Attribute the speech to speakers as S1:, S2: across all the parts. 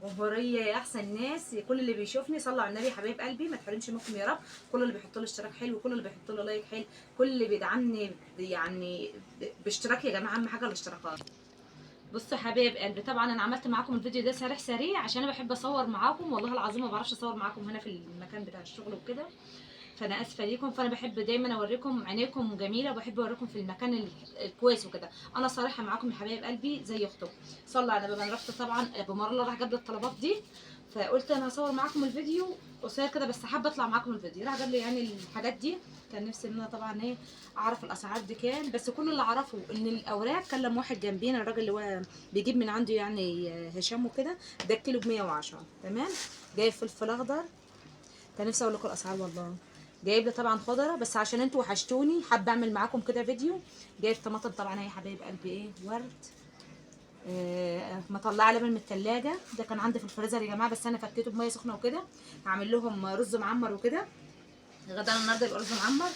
S1: جمهوريه يا احسن ناس. كل اللي بيشوفني صلوا على النبي حبايب قلبي، ما تحرمش منكم يا رب. كل اللي بيحط له اشتراك حلو، كل اللي بيحط له لايك حلو، كل اللي بيدعمني يعني باشتراك يا جماعه. اهم حاجه الاشتراكات. بصوا حبايب قلبي، طبعا انا عملت معاكم الفيديو ده سريع عشان انا بحب اصور معاكم، والله العظيم ما بعرفش اصور معاكم هنا في المكان بتاع الشغل وكده، فانا اسفه ليكم. فانا بحب دايما اوريكم عينيكم جميله، وبحب اوريكم في المكان الكويس وكده. انا صريحه معاكم يا حبايب قلبي زي اختكم. صلى على النبي. انا رحت طبعا ابو مرله راح جاب لي الطلبات دي، فقلت انا هصور معاكم الفيديو قصير كده بس حابه اطلع معاكم الفيديو. راح جاب لي يعني الحاجات دي. كان نفسي ان انا طبعا ايه اعرف الاسعار دي كام، بس كل اللي اعرفه ان الاوراق كلم واحد جنبينا الراجل اللي هو بيجيب من عنده يعني هشام وكده، ده الكيلو ب 110 تمام. جايب فلفل اخضر، كان نفسي اقول لكم الاسعار والله. جايب لي طبعا خضره بس عشان انتوا وحشتوني حابه اعمل معاكم كده فيديو. جايب طماطم طبعا هي حبايب قلبي ايه ورد. مطلعه لبن من التلاجة، ده كان عندي في الفريزر يا جماعه بس انا فكيته بميه سخنه وكده. هعمل لهم رز معمر وكده. غدا النهارده يبقى رز معمر.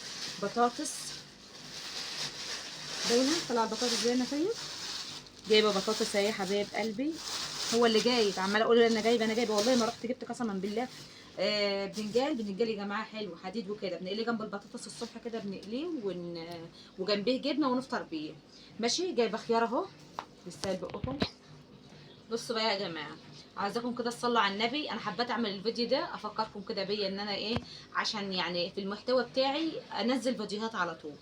S1: بطاطس باينه، طلع البطاطس باينه طيب. جايبه بطاطس اهي حبايب قلبي. هو اللي جايب عماله اقول انا جايبه انا جايبه، والله ما رحت جبت قسما بالله. بنجال يا جماعه حلو حديد وكده، بنقليه جنب البطاطس الصبح كده بنقليه وجنبيه جبنه ونفطر بيه. ماشي. جايبه خيار اهو يستاهل بقكم. بصوا بقى يا جماعه، عايزاكم كده تصلوا على النبي. انا حبيت اعمل الفيديو ده افكركم كده بيا ان انا ايه، عشان يعني في المحتوى بتاعي انزل فيديوهات على طول.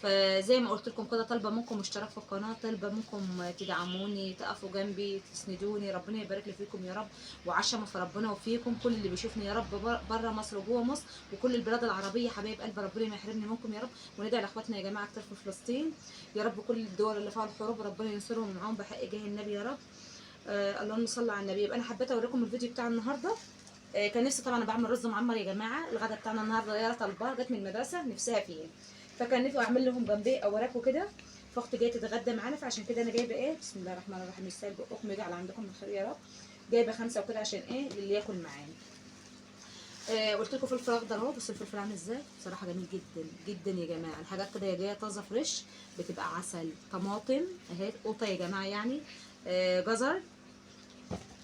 S1: فزي ما قلت لكم كده طالبه منكم اشتراك في القناه، طالبه منكم تدعموني تقفوا جنبي تسندوني. ربنا يبارك لي فيكم يا رب وعشمه في ربنا وفيكم. كل اللي بيشوفني يا رب بره مصر وجوه مصر وكل البلاد العربيه حبايب قلب، ربنا ما يحرمني منكم يا رب. وندعي لاخواتنا يا جماعه كتير في فلسطين يا رب. كل الدول اللي فيها الحروب ربنا ينصرهم معاهم بحق جاه النبي يا رب. اللهم صل على النبي. يبقى انا حبيت اوريكم الفيديو بتاع النهارده. كان نفسي طبعا انا بعمل رز معمر يا جماعه. الغدا بتاعنا النهارده يا طالباه جت من المدرسه نفسها فيه، فكان نفسي اعمل لهم جنبيه اوراق وكده. فاختي جايه تتغدى معانا فعشان كده انا جايبه ايه بسم الله الرحمن الرحيم يستاهل بقكم يجعل عندكم من خير يا رب. جايبه 5 وكده عشان ايه اللي ياكل معانا. قلت لكم فلفل اخضر اهو، بس الفلفل عامل ازاي بصراحه جميل جدا جدا يا جماعه. الحاجات كده جايه طازه فريش بتبقى عسل. طماطم اهي قوطه يا جماعه يعني. جزر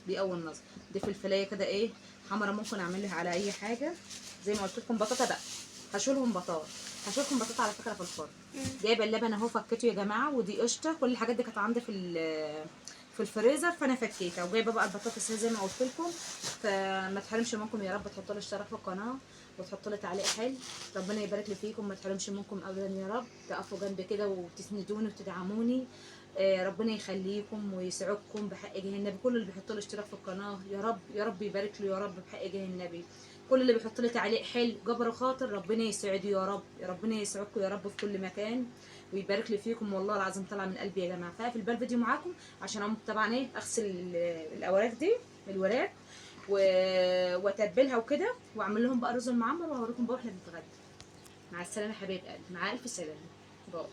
S1: دي اول نظر. دي فلفلايه كده ايه حمرا ممكن اعملها على اي حاجه. زي ما قلت لكم بطاطا بقى هشيلهم بطاطا. هشيلكم بطاطا على فكره في الفرن. جايبه اللبن اهو فكيته يا جماعه، ودي قشطه. كل الحاجات دي كانت عندي في الفريزر فانا فكيتها. وجايبه بقى البطاطس زي ما قلت لكم. فما تحرمش منكم يا رب تحطوا لي اشتراك في القناه وتحطوا لي تعليق حلو. ربنا يبارك لي فيكم، ما تحرمش منكم ابدا يا رب. تقفوا جنبي كده وتسندوني وتدعموني. ربنا يخليكم ويسعدكم بحق جه النبي. كل اللي بيحط له اشتراك في القناه يا رب يا رب يبارك له يا رب بحق جه النبي. كل اللي بيحط لي تعليق حلو جبر خاطر ربنا يسعده يا رب. يا ربنا يسعدكم يا رب في كل مكان ويبارك لي فيكم. والله العظيم طالعه من قلبي يا جماعه. فاقفل بقى الفيديو معاكم عشان اقوم طبعا ايه اغسل الاوراق دي الوراق واتبلها وكده واعمل لهم بقى رز المعمر وهوريكم بقى واحنا بنتغدى. مع السلامه يا حبايب قلبي، مع الف سلامه. باي.